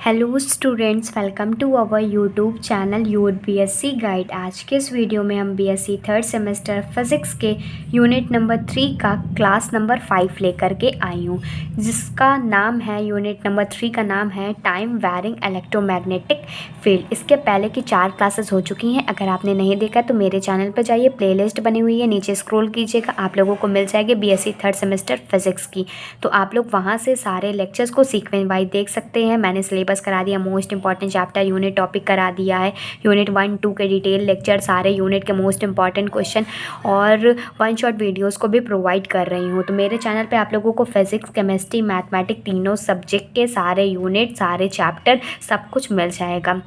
Hello students, welcome to our YouTube channel youth BSc guide. आज के इस video में हम बीएससी थर्ड सेमेस्टर फिज़िक्स के यूनिट नंबर 3 का क्लास नंबर 5 लेकर के आई हूँ, जिसका नाम है यूनिट नंबर 3 का नाम है टाइम वैरिंग इलेक्ट्रोमैग्नेटिक फील्ड। इसके पहले की 4 क्लासेस हो चुकी हैं। अगर आपने नहीं देखा तो मेरे चैनल पर जाइए, प्लेलिस्ट बनी हुई है, नीचे स्क्रॉल कीजिएगा, आप लोगों को मिल जाएगी बीएससी थर्ड सेमेस्टर फिज़िक्स की। तो आप लोग वहाँ से सारे लेक्चर्स को सीक्वेंस वाइज देख सकते हैं। मैंने सिलेबस करा दिया, most important chapter unit topic करा दिया है, यूनिट 1-2 के डिटेल लेक्चर, सारे यूनिट के मोस्ट इंपॉर्टेंट क्वेश्चन और वन शॉट वीडियोस को भी प्रोवाइड कर रही हूँ। तो मेरे चैनल पे आप लोगों को फिजिक्स, केमिस्ट्री, मैथमेटिक्स तीनों सब्जेक्ट के सारे यूनिट, सारे चैप्टर सब कुछ मिल जाएगा।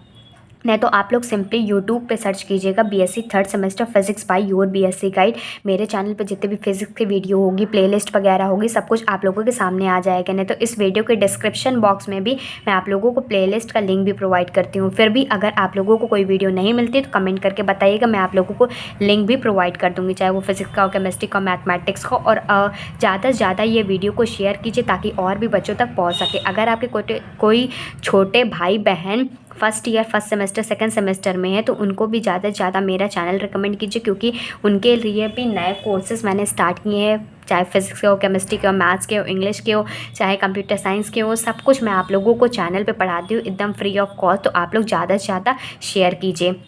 नहीं तो आप लोग सिंपली यूट्यूब पे सर्च कीजिएगा BSc third semester physics by your BSc guide. मेरे चैनल पे जितने भी फिजिक्स की वीडियो होगी, प्लेलिस्ट वगैरह होगी, सब कुछ आप लोगों के सामने आ जाएगा। नहीं तो इस वीडियो के डिस्क्रिप्शन बॉक्स में भी मैं आप लोगों को प्लेलिस्ट का लिंक भी प्रोवाइड करती हूँ। फिर भी अगर आप लोगों को कोई वीडियो नहीं मिलती तो कमेंट करके बताइएगा, मैं आप लोगों को लिंक भी प्रोवाइड कर दूँगी, चाहे वो फिजिक्स का हो, केमिस्ट्री का, मैथमेटिक्स का। और ज़्यादा से ज़्यादा ये वीडियो को शेयर कीजिए ताकि और भी बच्चों तक पहुँच सके। अगर आपके कोई छोटे भाई बहन first year, first semester, second semester में है तो उनको भी ज़्यादा से ज़्यादा मेरा चैनल रिकमेंड कीजिए, क्योंकि उनके लिए भी नए कोर्सेज़ मैंने स्टार्ट किए हैं, चाहे फिजिक्स के हो, केमिस्ट्री के हो, मैथ्स के हो, इंग्लिश के हो, चाहे कंप्यूटर साइंस के हो, सब कुछ मैं आप लोगों को चैनल पे पढ़ाती हूँ एकदम फ्री ऑफ कॉस्ट। तो आप लोग ज़्यादा से ज़्यादा शेयर कीजिए।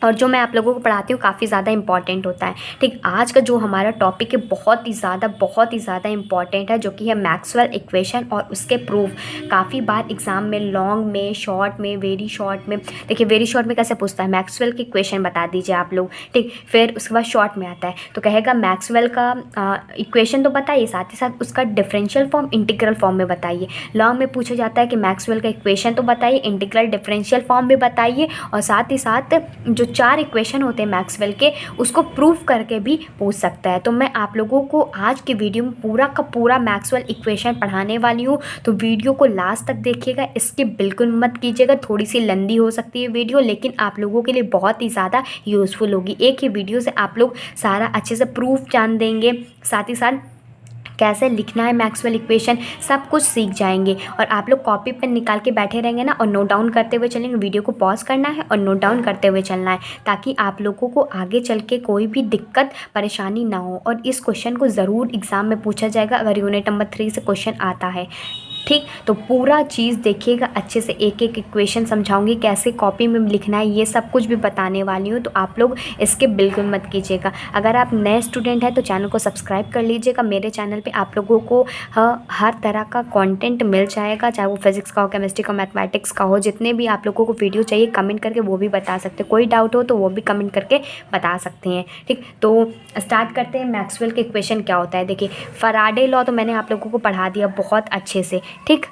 और जो मैं आप लोगों को पढ़ाती हूँ काफ़ी ज़्यादा इंपॉर्टेंट होता है। ठीक, आज का जो हमारा टॉपिक है बहुत ही ज़्यादा इंपॉर्टेंट है, जो कि है मैक्सवेल इक्वेशन और उसके प्रूफ। काफ़ी बार एग्जाम में लॉन्ग में, शॉर्ट में, वेरी शॉर्ट में, देखिए वेरी शॉर्ट में कैसे पूछता है, मैक्सवेल की इक्वेशन बता दीजिए आप लोग। ठीक, फिर उसके बाद शॉर्ट में आता है तो कहेगा मैक्सवेल का इक्वेशन तो बताइए, साथ ही साथ उसका डिफरेंशियल फॉर्म, इंटीग्रल फॉर्म में बताइए। लॉन्ग में पूछा जाता है कि मैक्सवेल का इक्वेशन तो बताइए, इंटीग्रल, डिफरेंशियल फॉर्म भी बताइए, और साथ ही साथ जो 4 इक्वेशन होते हैं मैक्सवेल के, उसको प्रूफ करके भी पूछ सकता है। तो मैं आप लोगों को आज के वीडियो में पूरा का पूरा मैक्सवेल इक्वेशन पढ़ाने वाली हूँ, तो वीडियो को लास्ट तक देखिएगा, इसके बिल्कुल मत कीजिएगा। थोड़ी सी लंबी हो सकती है वीडियो, लेकिन आप लोगों के लिए बहुत ही ज़्यादा यूज़फुल होगी। एक ही वीडियो से आप लोग सारा अच्छे से प्रूफ जान देंगे, साथ ही साथ कैसे लिखना है मैक्सवेल इक्वेशन, सब कुछ सीख जाएंगे। और आप लोग कॉपी पेन निकाल के बैठे रहेंगे ना, और नोट डाउन करते हुए चलेंगे। वीडियो को पॉज करना है और नोट डाउन करते हुए चलना है, ताकि आप लोगों को आगे चल के कोई भी दिक्कत परेशानी ना हो। और इस क्वेश्चन को ज़रूर एग्ज़ाम में पूछा जाएगा अगर यूनिट नंबर 3 से क्वेश्चन आता है। ठीक, तो पूरा चीज़ देखिएगा अच्छे से, एक एक इक्वेशन समझाऊंगी, कैसे कॉपी में लिखना है, ये सब कुछ भी बताने वाली हूँ। तो आप लोग इसके बिल्कुल मत कीजिएगा। अगर आप नए स्टूडेंट हैं तो चैनल को सब्सक्राइब कर लीजिएगा। मेरे चैनल पे आप लोगों को हर तरह का कंटेंट मिल जाएगा, चाहे वो फिजिक्स का हो, केमिस्ट्री का, मैथमेटिक्स का हो। जितने भी आप लोगों को वीडियो चाहिए कमेंट करके वो भी बता सकते हैं, कोई डाउट हो तो वो भी कमेंट करके बता सकते हैं। ठीक, तो स्टार्ट करते हैं। मैक्सवेल के इक्वेशन क्या होता है, देखिए फराडे लॉ तो मैंने आप लोगों को पढ़ा दिया बहुत अच्छे से। ठीक,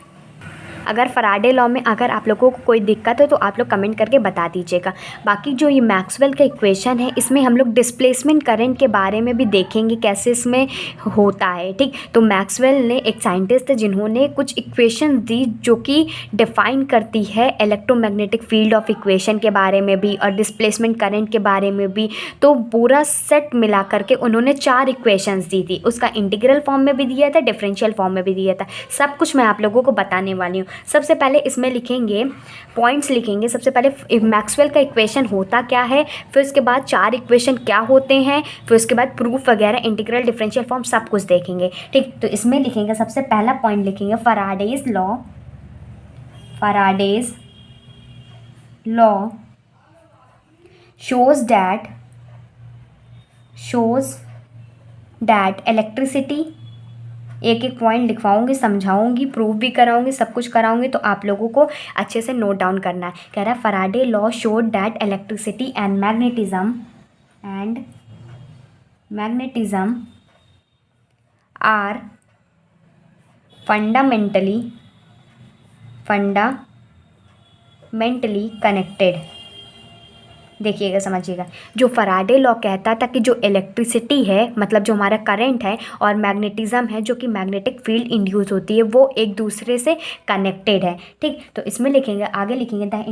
अगर फराडे लॉ में अगर आप लोगों को कोई दिक्कत है तो आप लोग कमेंट करके बता दीजिएगा। बाकी जो ये मैक्सवेल का इक्वेशन है, इसमें हम लोग डिस्प्लेसमेंट करंट के बारे में भी देखेंगे कैसे इसमें होता है। ठीक, तो मैक्सवेल ने एक साइंटिस्ट थे जिन्होंने कुछ इक्वेशन दी जो कि डिफाइन करती है इलेक्ट्रोमैग्नेटिक फील्ड ऑफ इक्वेशन के बारे में भी और डिस्प्लेसमेंट करंट के बारे में भी। तो पूरा सेट मिला करके उन्होंने 4 इक्वेशंस दी थी, उसका इंटीग्रल फॉर्म में भी दिया था, डिफरेंशियल फॉर्म में भी दिया था। सब कुछ मैं आप लोगों को बताने वाली हूँ। सबसे पहले इसमें लिखेंगे, पॉइंट्स लिखेंगे। सबसे पहले मैक्सवेल का इक्वेशन होता क्या है, फिर उसके बाद 4 इक्वेशन क्या होते हैं, फिर उसके बाद प्रूफ वगैरह, इंटीग्रल, डिफरेंशियल फॉर्म, सब कुछ देखेंगे। ठीक, तो इसमें लिखेंगे, सबसे पहला पॉइंट लिखेंगे Faraday's law. Faraday's law shows that electricity, एक एक पॉइंट लिखवाऊंगी, समझाऊंगी, प्रूफ भी कराऊंगी, सब कुछ कराऊंगी, तो आप लोगों को अच्छे से नोट डाउन करना है। कह रहा है Faraday law showed that electricity and magnetism are fundamentally connected. देखिएगा, समझिएगा, जो फराडे लॉ कहता था कि जो इलेक्ट्रिसिटी है, मतलब जो हमारा करंट है, और मैग्नेटिज्म है जो कि मैग्नेटिक फील्ड इंड्यूस होती है, वो एक दूसरे से कनेक्टेड है। ठीक, तो इसमें लिखेंगे, आगे लिखेंगे the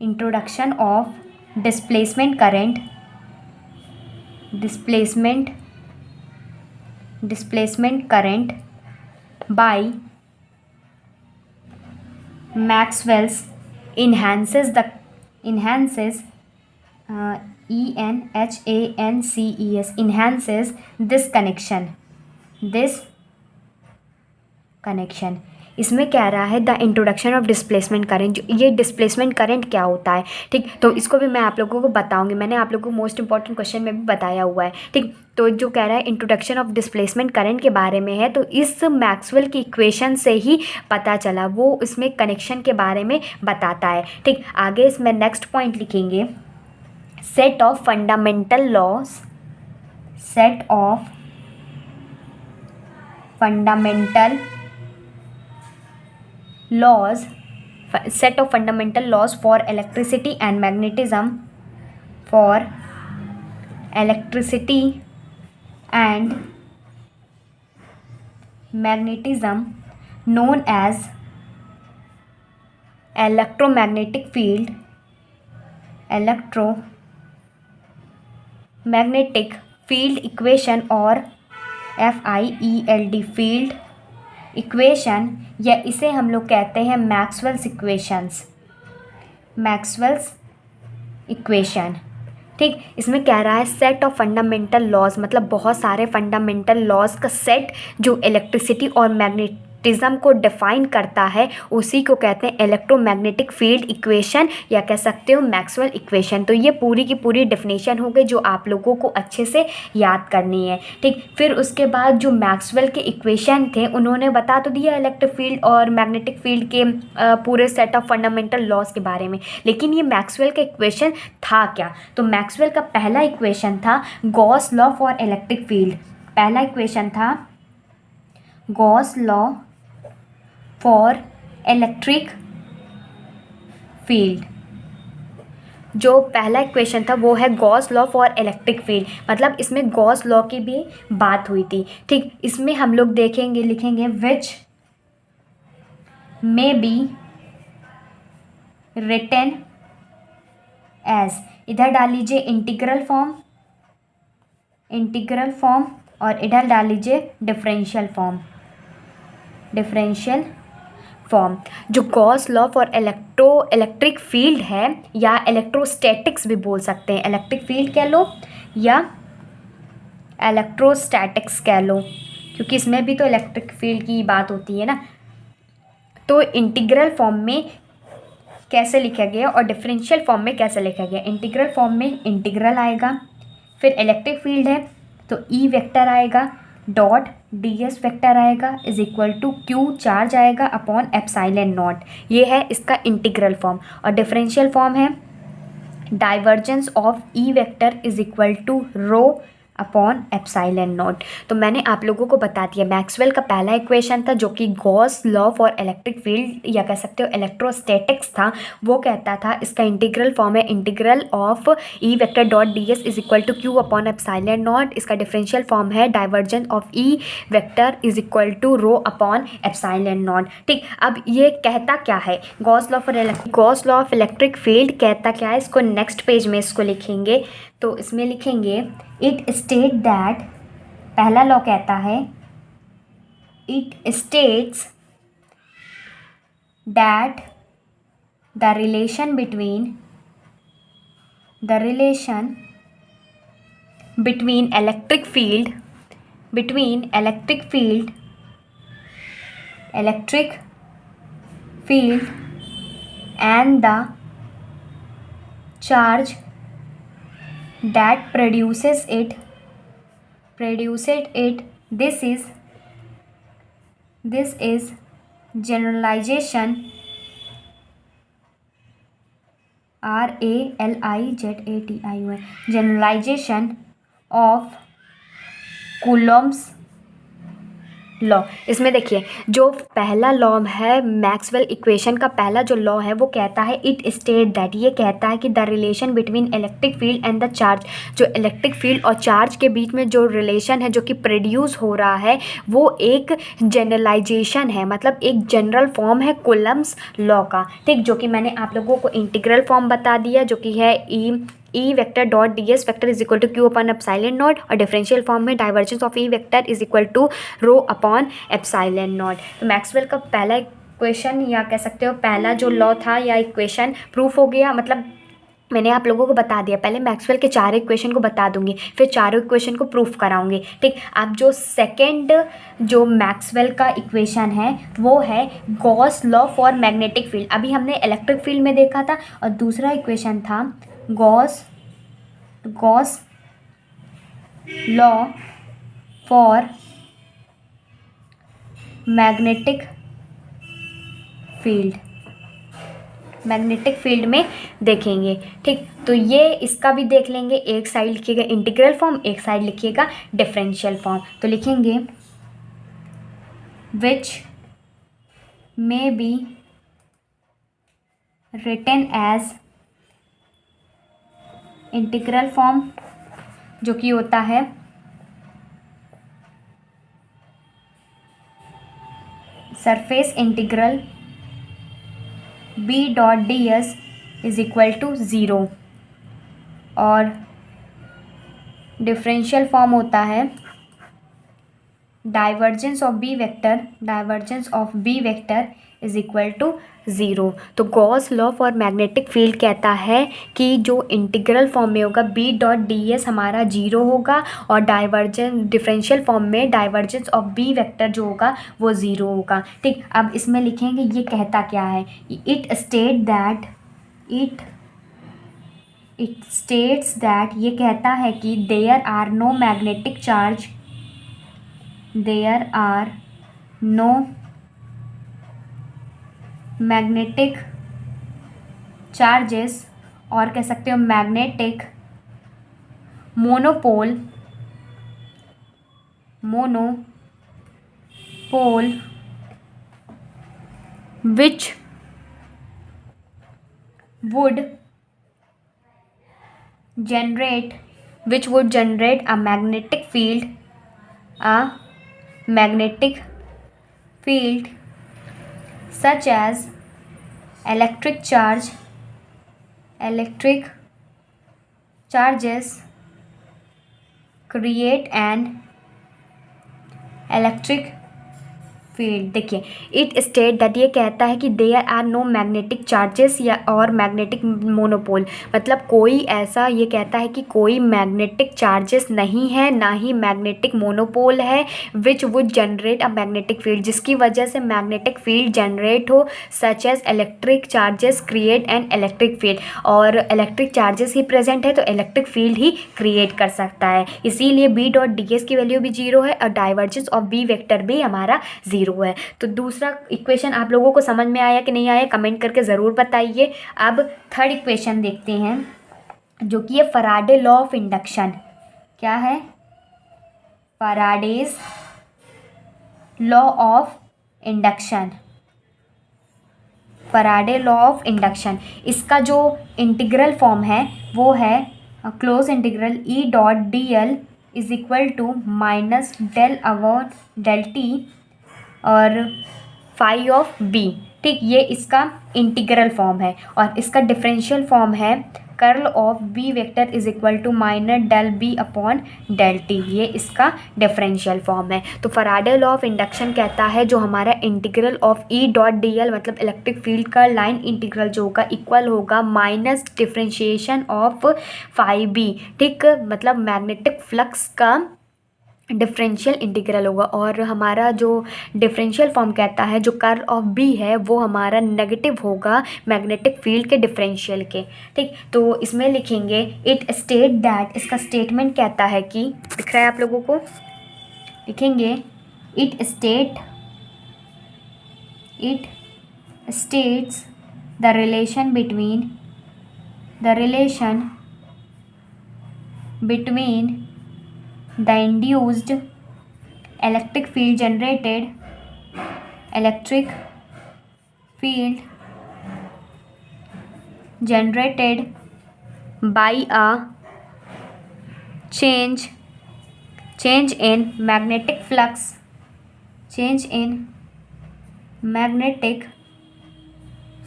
introduction of displacement displacement current by Maxwell's enhances enhances this connection. इसमें कह रहा है the introduction of displacement current. ये डिस्प्लेसमेंट करंट क्या होता है, ठीक, तो इसको भी मैं आप लोगों को बताऊंगी। मैंने आप लोगों को मोस्ट इंपॉर्टेंट क्वेश्चन में भी बताया हुआ है, ठीक। तो जो कह रहा है इंट्रोडक्शन ऑफ डिस्प्लेसमेंट करंट के बारे में है, तो इस मैक्सवेल की इक्वेशन से ही पता चला, वो इसमें कनेक्शन के बारे में बताता है, ठीक। आगे इसमें नेक्स्ट पॉइंट लिखेंगे, set of fundamental laws set of fundamental laws for electricity and magnetism, known as electromagnetic field equation और FIELD field इक्वेशन, या इसे हम लोग कहते हैं मैक्सवेल्स इक्वेशन, ठीक। इसमें कह रहा है सेट ऑफ फंडामेंटल लॉज, मतलब बहुत सारे फंडामेंटल लॉज का सेट जो इलेक्ट्रिसिटी और मैग्नेटिज्म को डिफाइन करता है, उसी को कहते हैं इलेक्ट्रोमैग्नेटिक फील्ड इक्वेशन, या कह सकते हो मैक्सवेल इक्वेशन। तो ये पूरी की पूरी डेफिनेशन हो गई जो आप लोगों को अच्छे से याद करनी है, ठीक। फिर उसके बाद जो मैक्सवेल के इक्वेशन थे, उन्होंने बता तो दिया इलेक्ट्रिक फील्ड और मैग्नेटिक फील्ड के पूरे सेट ऑफ फंडामेंटल लॉज के बारे में, लेकिन ये मैक्सवेल का इक्वेशन था क्या? तो मैक्सवेल का पहला इक्वेशन था Gauss law for electric field. पहला इक्वेशन था Gauss law for electric field. जो पहला इक्वेशन था वो है Gauss law for electric field, मतलब इसमें गॉस लॉ की भी बात हुई थी, ठीक। इसमें हम लोग लिखेंगे which may be written as, इधर डाल लीजिए इंटीग्रल फॉर्म और इधर डाल लीजिए डिफरेंशियल फॉर्म। जो Gauss law for electric field है, या इलेक्ट्रोस्टैटिक्स भी बोल सकते हैं, इलेक्ट्रिक फील्ड कह लो या इलेक्ट्रोस्टैटिक्स कह लो, क्योंकि इसमें भी तो इलेक्ट्रिक फील्ड की बात होती है ना। तो इंटीग्रल फॉर्म में कैसे लिखा गया और डिफरेंशियल फॉर्म में कैसे लिखा गया? इंटीग्रल फॉर्म में इंटीग्रल आएगा, फिर इलेक्ट्रिक फील्ड है तो ई वेक्टर आएगा, डॉट ds वेक्टर आएगा, is equal to q charge आएगा अपॉन एप्सिलॉन नॉट। ये है इसका इंटीग्रल फॉर्म। और डिफरेंशियल फॉर्म है divergence of E vector is equal to rho upon epsilon naught. तो मैंने आप लोगों को बता दिया मैक्सवेल का पहला इक्वेशन था जो कि Gauss law for electric field, या कह सकते हो इलेक्ट्रोस्टैटिक्स था। वो कहता था इसका इंटीग्रल फॉर्म है integral of E vector dot ds is equal to Q upon epsilon naught. इसका डिफरेंशियल फॉर्म है divergence of E vector is equal to rho upon epsilon naught, ठीक। अब ये कहता क्या है Gauss law of electric field कहता क्या है? इसको नेक्स्ट पेज में इसको लिखेंगे, तो इसमें लिखेंगे इट स्टेट दैट, पहला लॉ कहता है it states that the relation between electric field and the charge that produces it, this is generalization generalization of Coulomb's law. इसमें देखिए जो पहला लॉ है मैक्सवेल इक्वेशन का पहला जो लॉ है वो कहता है इट स्टेट दैट, ये कहता है कि the relation between electric field and the charge, जो इलेक्ट्रिक फील्ड और चार्ज के बीच में जो रिलेशन है जो कि प्रोड्यूस हो रहा है वो एक जनरलाइजेशन है, मतलब एक जनरल फॉर्म है कूलम्ब्स लॉ का, ठीक। जो कि मैंने आप लोगों को इंटीग्रल फॉर्म बता दिया जो कि है E E vector dot D S vector is equal to Q upon epsilon naught, और डिफरेंशियल फॉर्म में divergence of E vector is equal to rho upon epsilon naught. तो मैक्सवेल का पहला इक्वेशन या कह सकते हो पहला जो लॉ था या इक्वेशन प्रूफ हो गया, मतलब मैंने आप लोगों को बता दिया। पहले मैक्सवेल के चारों इक्वेशन को बता दूंगी, फिर चारों इक्वेशन को प्रूफ कराऊंगी, ठीक। अब जो सेकंड जो मैक्सवेल का इक्वेशन है वो है Gauss law for magnetic field. अभी हमने इलेक्ट्रिक फील्ड में देखा था, और दूसरा इक्वेशन था Gauss law for magnetic field में देखेंगे, ठीक। तो ये इसका भी देख लेंगे। एक साइड लिखिएगा इंटीग्रल फॉर्म, एक साइड लिखिएगा डिफरेंशियल फॉर्म। तो लिखेंगे which may be written as integral form, जो कि होता है surface integral B dot D S is equal to zero, और डिफरेंशियल फॉर्म होता है divergence of B vector is equal to zero. तो Gauss law for magnetic field कहता है कि जो इंटीग्रल फॉर्म में होगा बी डॉट डी एस हमारा जीरो होगा, और डिफरेंशियल फॉर्म में डाइवर्जेंस ऑफ बी वेक्टर जो होगा वो ज़ीरो होगा, ठीक। अब इसमें लिखेंगे ये कहता क्या है। इट स्टेट्स दैट ये कहता है कि there are no magnetic charges, और कह सकते हो magnetic monopole which would generate a magnetic field such as electric charges create an electric field. देखिए इट स्टेट दैट ये कहता है कि there are no magnetic charges या और मैग्नेटिक मोनोपोल, मतलब कोई ऐसा ये कहता है कि कोई मैग्नेटिक चार्जेस नहीं है, ना ही मैग्नेटिक मोनोपोल है, which would generate a magnetic field, जिसकी वजह से मैग्नेटिक फील्ड जनरेट हो, such as electric charges create an electric field, और इलेक्ट्रिक चार्जेस ही प्रेजेंट है तो इलेक्ट्रिक फील्ड ही क्रिएट कर सकता है। इसीलिए बी डॉट डी एस की वैल्यू भी जीरो है, और डाइवर्जेंस ऑफ बी वेक्टर भी हमारा जीरो है। तो दूसरा इक्वेशन आप लोगों को समझ में आया कि नहीं आया, कमेंट करके ज़रूर बताइए। अब थर्ड इक्वेशन देखते हैं, जो कि है फैराडे लॉ ऑफ इंडक्शन। क्या है? Faraday's law of induction. Faraday law of induction, इसका जो इंटीग्रल फॉर्म है वो है close integral E dot D l is equal to minus del over del t और फाई ऑफ बी, ठीक। ये इसका इंटीग्रल फॉर्म है, और इसका डिफरेंशियल फॉर्म है curl of B vector is equal to minus del B upon del T. ये इसका डिफरेंशियल फॉर्म है। तो फैराडे लॉ ऑफ इंडक्शन कहता है जो हमारा integral of E dot D l मतलब इलेक्ट्रिक फील्ड का लाइन इंटीग्रल जो होगा इक्वल होगा minus differentiation of phi B, ठीक, मतलब मैग्नेटिक फ्लक्स का डिफरेंशियल इंटीग्रल होगा। और हमारा जो डिफरेंशियल फॉर्म कहता है जो कर्ल ऑफ बी है वो हमारा नेगेटिव होगा मैग्नेटिक फील्ड के डिफरेंशियल के, ठीक। तो इसमें लिखेंगे इट स्टेट दैट, इसका स्टेटमेंट कहता है कि, दिख रहा है आप लोगों को, लिखेंगे it states the relation between the induced electric field generated by a change in magnetic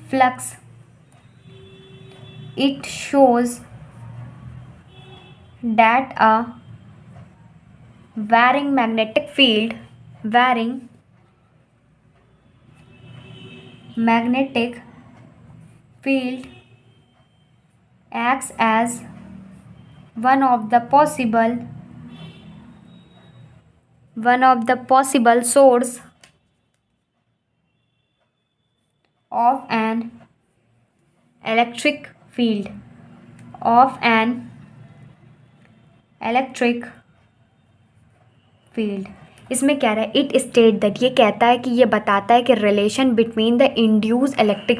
flux it shows that a varying magnetic field acts as one of the possible source of an electric field of an electric field। इसमें क्या रहा है, it state that, ये कहता है कि ये बताता है कि relation between the induce electric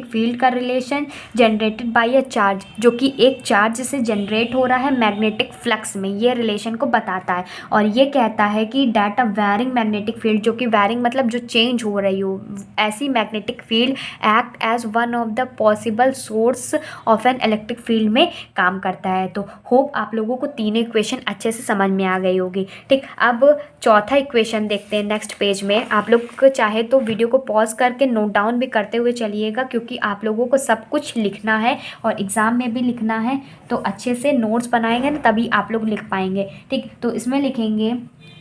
field का relation generated by a charge, जो कि एक चार्ज से जनरेट हो रहा है मैग्नेटिक फ्लक्स में, ये रिलेशन को बताता है। और ये कहता है कि that a varying magnetic field, जो कि वैरिंग मतलब जो चेंज हो रही हो, ऐसी magnetic field act as one of the possible source of an electric field में काम करता है। तो होप आप लोगों को तीनों इक्वेशन अच्छे से समझ में आ गई होगी। ठीक, अब चौथा इक्वेशन देखते हैं नेक्स्ट पेज में। आप लोग चाहे तो वीडियो को पॉज करके नोट डाउन भी करते हुए चलिएगा, क्योंकि आप लोगों को सब कुछ लिखना है और एग्ज़ाम में भी लिखना है, तो अच्छे से नोट्स बनाएंगे ना तभी आप लोग लिख पाएंगे। ठीक, तो इसमें लिखेंगे,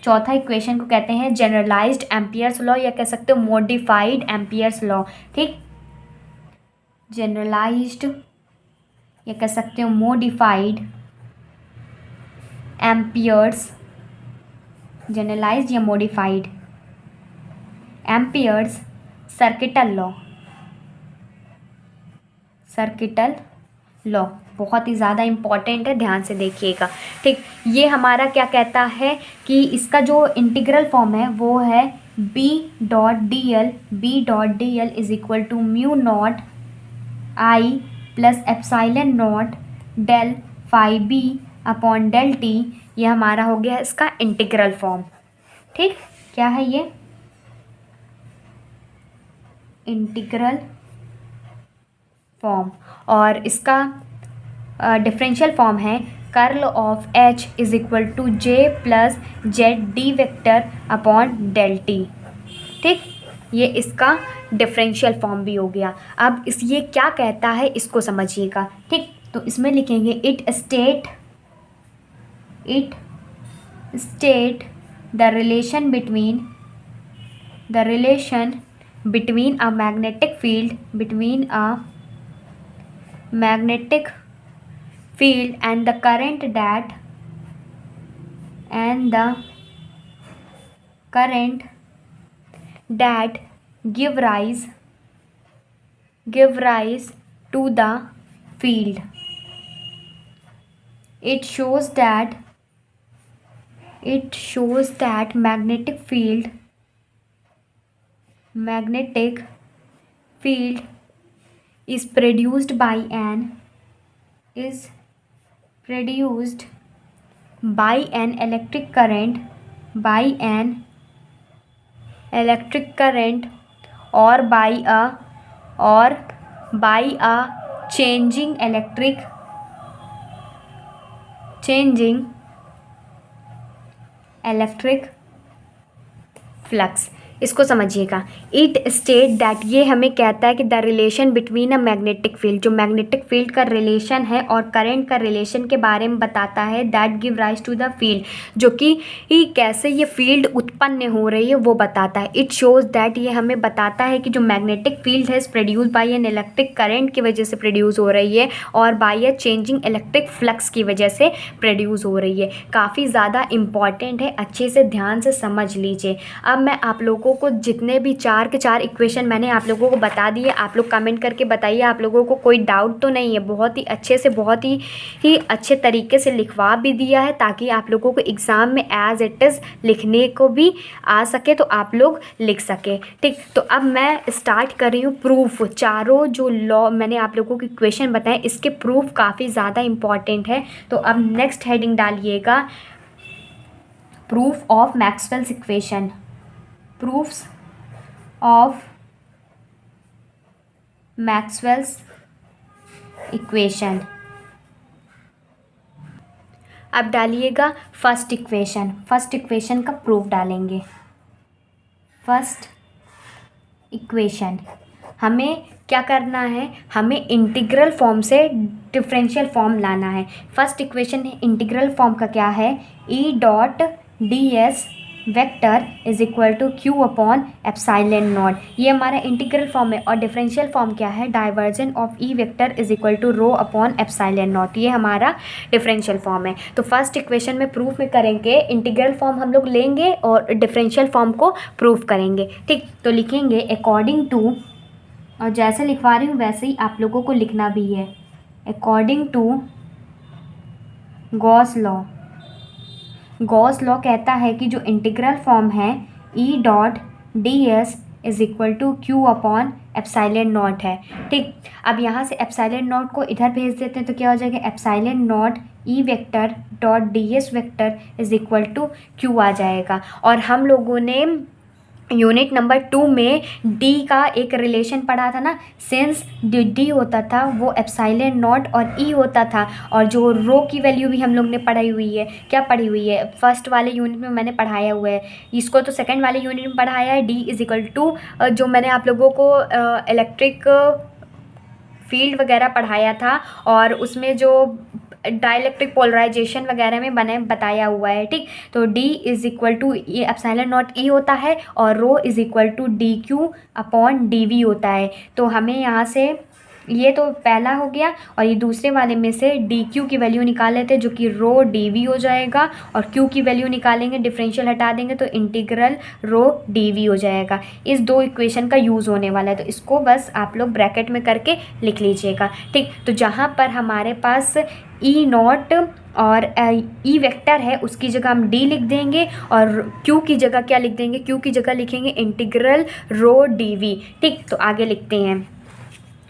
चौथा इक्वेशन को कहते हैं जनरलाइज्ड एम्पियर्स लॉ, या कह सकते हो मॉडिफाइड एम्पियर्स लॉ। ठीक, जनरलाइज्ड या कह सकते हो मॉडिफाइड एम्पियर्स, जनरलाइज्ड या मॉडिफाइड एम्पियर्स सर्किटल लॉ बहुत ही ज़्यादा इम्पॉर्टेंट है, ध्यान से देखिएगा। ठीक, ये हमारा क्या कहता है कि इसका जो इंटीग्रल फॉर्म है वो है B.dl is equal to mu naught I plus epsilon naught del phi B upon del T. ये हमारा हो गया इसका इंटीग्रल फॉर्म। ठीक, क्या है ये इंटीग्रल फॉर्म, और इसका डिफरेंशियल फॉर्म है curl of H is equal to J plus z d vector upon del t. ठीक, ये इसका डिफरेंशियल फॉर्म भी हो गया। अब ये क्या कहता है इसको समझिएगा। ठीक, तो इसमें लिखेंगे it state the relation between a magnetic field and the current that give rise to the field. It shows that magnetic field is produced by an electric current or by a changing electric flux। इसको समझिएगा, it state that, ये हमें कहता है कि the relation between a magnetic field, जो magnetic field का relation है और करंट का रिलेशन के बारे में बताता है, that give rise to the field, जो कि कैसे ये फील्ड उत्पन्न हो रही है वो बताता है। इट शोज दैट, ये हमें बताता है कि जो मैग्नेटिक फील्ड है produce by an electric current की वजह से प्रोड्यूस हो रही है और by a changing electric flux की वजह से प्रोड्यूस हो रही है। काफ़ी ज़्यादा इंपॉर्टेंट है, अच्छे से ध्यान से समझ लीजिए। अब मैं आप लोगों को जितने भी 4 के 4 इक्वेशन मैंने आप लोगों को बता दिए, आप लोग कमेंट करके बताइए आप लोगों को कोई डाउट तो नहीं है। बहुत ही अच्छे से, बहुत ही अच्छे तरीके से लिखवा भी दिया है, ताकि आप लोगों को एग्ज़ाम में एज इट इज़ लिखने को भी आ सके, तो आप लोग लिख सके। ठीक, तो अब मैं स्टार्ट कर रही हूँ प्रूफ। चारों जो लॉ मैंने आप लोगों को इक्वेशन बताए, इसके प्रूफ काफ़ी ज़्यादा इंपॉर्टेंट है। तो अब नेक्स्ट हेडिंग डालिएगा, proof of Maxwell's equation. Proofs of Maxwell's equation। अब डालिएगा फर्स्ट इक्वेशन का प्रूफ डालेंगे। फर्स्ट इक्वेशन, हमें क्या करना है, हमें इंटीग्रल फॉर्म से डिफरेंशियल फॉर्म लाना है। फर्स्ट इक्वेशन इंटीग्रल फॉर्म का क्या है, E dot D S vector is equal to Q upon epsilon naught, ये हमारा इंटीग्रल फॉर्म है। और डिफरेंशियल फॉर्म क्या है, divergence of E vector is equal to rho upon epsilon naught, ये हमारा डिफरेंशियल फॉर्म है। तो फर्स्ट इक्वेशन में प्रूफ में करेंगे, इंटीग्रल फॉर्म हम लोग लेंगे और डिफरेंशियल फॉर्म को प्रूफ करेंगे। ठीक, तो लिखेंगे अकॉर्डिंग टू, और जैसे लिखवा रही हूँ वैसे ही आप लोगों को लिखना भी है, according to Gauss law. Gauss law कहता है कि जो इंटीग्रल फॉर्म है E dot D S is equal to Q upon epsilon naught है। ठीक, अब यहाँ से एप्साइलन नॉट को इधर भेज देते हैं तो क्या हो जाएगा, epsilon naught E vector dot D S vector is equal to Q आ जाएगा। और हम लोगों ने यूनिट नंबर 2 में डी का एक रिलेशन पढ़ा था ना, सिंस डी होता था वो एप्साइलन नॉट और ई होता था। और जो रो की वैल्यू भी हम लोग ने पढ़ाई हुई है, क्या पढ़ी हुई है, फर्स्ट वाले यूनिट में मैंने पढ़ाया हुआ है, इसको तो सेकंड वाले यूनिट में पढ़ाया है। डी इज इक्वल टू जो मैंने आप लोगों को इलेक्ट्रिक फील्ड वगैरह पढ़ाया था और उसमें जो डाइलेक्ट्रिक पोलराइजेशन वगैरह में बताया हुआ है। ठीक, तो D इज इक्वल टू ये एप्सिलॉन नॉट E होता है और rho is equal to DQ upon DV होता है। तो हमें यहाँ से ये तो पहला हो गया और ये दूसरे वाले में से DQ की वैल्यू निकाल लेते हैं जो कि रो DV हो जाएगा, और Q की वैल्यू निकालेंगे, डिफरेंशियल हटा देंगे तो इंटीग्रल रो DV हो जाएगा। इस दो इक्वेशन का यूज़ होने वाला है, तो इसको बस आप लोग ब्रैकेट में करके लिख लीजिएगा। ठीक, तो जहाँ पर हमारे पास ई नॉट और ई वेक्टर है उसकी जगह हम डी लिख देंगे और क्यू की जगह क्या लिख देंगे, क्यू की जगह लिखेंगे इंटीग्रल रो DV। ठीक, तो आगे लिखते हैं,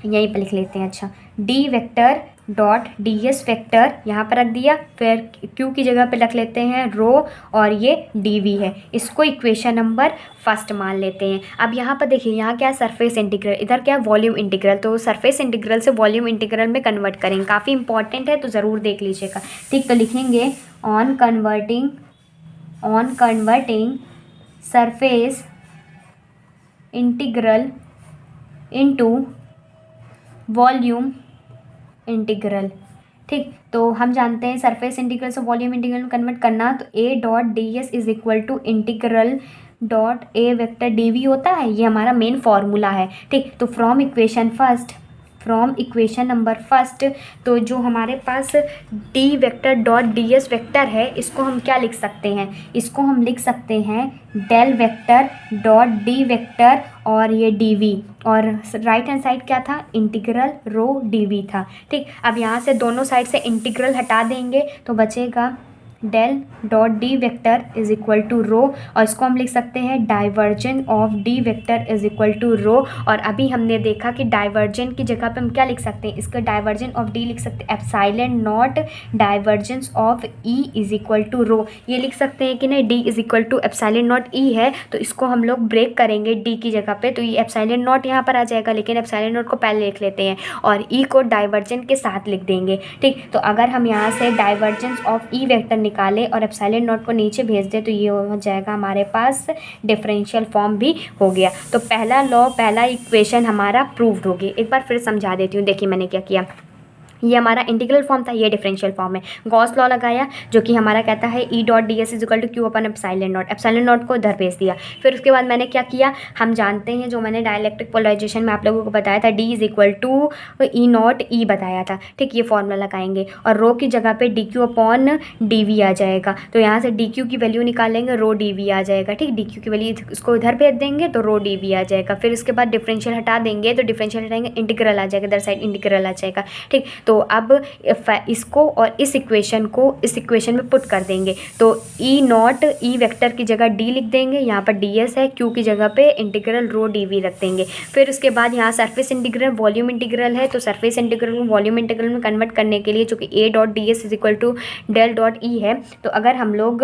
यहीं पर लिख लेते हैं। अच्छा, D vector dot D S vector यहाँ पर रख दिया, फिर क्यू की जगह पे रख लेते हैं रो और ये DV है। इसको इक्वेशन नंबर फर्स्ट मान लेते हैं। अब यहाँ पर देखिए, यहाँ क्या है, सरफेस इंटीग्रल, इधर क्या है, वॉल्यूम इंटीग्रल। तो सरफेस इंटीग्रल से वॉल्यूम इंटीग्रल में कन्वर्ट करेंगे, काफ़ी इंपॉर्टेंट है तो ज़रूर देख लीजिएगा। ठीक, तो लिखेंगे on converting surface integral into volume integral. ठीक, तो हम जानते हैं सरफेस इंटीग्रल से वॉल्यूम इंटीग्रल में कन्वर्ट करना, तो A dot D S is equal to integral dot A vector DV होता है, ये हमारा मेन फॉर्मूला है। ठीक, तो फ्रॉम इक्वेशन नंबर फर्स्ट, तो जो हमारे पास D vector dot D S vector है इसको हम क्या लिख सकते हैं, इसको हम लिख सकते हैं del vector dot D vector और ये DV, और राइट हैंड साइड क्या था, इंटीग्रल रो DV था। ठीक, अब यहाँ से दोनों साइड से इंटीग्रल हटा देंगे तो बचेगा del dot D vector is equal to rho, और इसको हम लिख सकते हैं divergence of D vector is equal to rho. और अभी हमने देखा कि डाइवर्जन की जगह पे हम क्या लिख सकते हैं, इसका डाइवर्जन ऑफ डी लिख सकते हैं epsilon naught divergence of E is equal to rho, ये लिख सकते हैं कि नहीं, D is equal to epsilon naught E है तो इसको हम लोग ब्रेक करेंगे D की जगह पे, तो ये एप्सिलॉन नॉट यहाँ पर आ जाएगा, लेकिन एप्सिलॉन नॉट को पहले लिख लेते हैं और E को डाइवर्जन के साथ लिख देंगे। ठीक, तो अगर हम यहाँ से डाइवर्जेंस ऑफ E वेक्टर निकाले और एप्सिलॉन नॉट को नीचे भेज दे तो ये हो जाएगा हमारे पास डिफरेंशियल फॉर्म भी हो गया। तो पहला लॉ, पहला इक्वेशन हमारा प्रूव्ड हो गया। एक बार फिर समझा देती हूँ, देखिए मैंने क्या किया, ये हमारा इंटीग्रल फॉर्म था, ये डिफरेंशियल फॉर्म है। गॉस लॉ लगाया जो कि हमारा कहता है E dot D S is equal to q upon epsilon naught को इधर भेज दिया। फिर उसके बाद मैंने क्या किया, हम जानते हैं जो मैंने डाइलेक्ट्रिक पोलराइजेशन में आप लोगों को बताया था, D is equal to E naught E बताया था। ठीक, ये फॉर्मूला लगाएंगे और रो की जगह पे DQ अपॉन DV आ जाएगा, तो यहाँ से DQ की वैल्यू निकालेंगे, रो DV आ जाएगा। ठीक, DQ की वैल्यू इसको इधर भेज देंगे तो रो DV आ जाएगा। फिर उसके बाद डिफरेंशियल हटा देंगे तो डिफरेंशियल हटाएंगे, इंटीग्रल आ जाएगा, इधर साइड इंटीग्रल आ जाएगा। ठीक, तो अब इसको और इस इक्वेशन को इस इक्वेशन में पुट कर देंगे, तो ई नॉट ई वेक्टर की जगह डी लिख देंगे, यहाँ पर DS है, क्यू की जगह पे इंटीग्रल रो DV रख देंगे। फिर उसके बाद यहाँ सरफेस इंटीग्रल वॉल्यूम इंटीग्रल है, तो सरफेस इंटीग्रल को वॉल्यूम इंटीग्रल में कन्वर्ट करने के लिए, जो कि A dot DS is equal to del dot E है, तो अगर हम लोग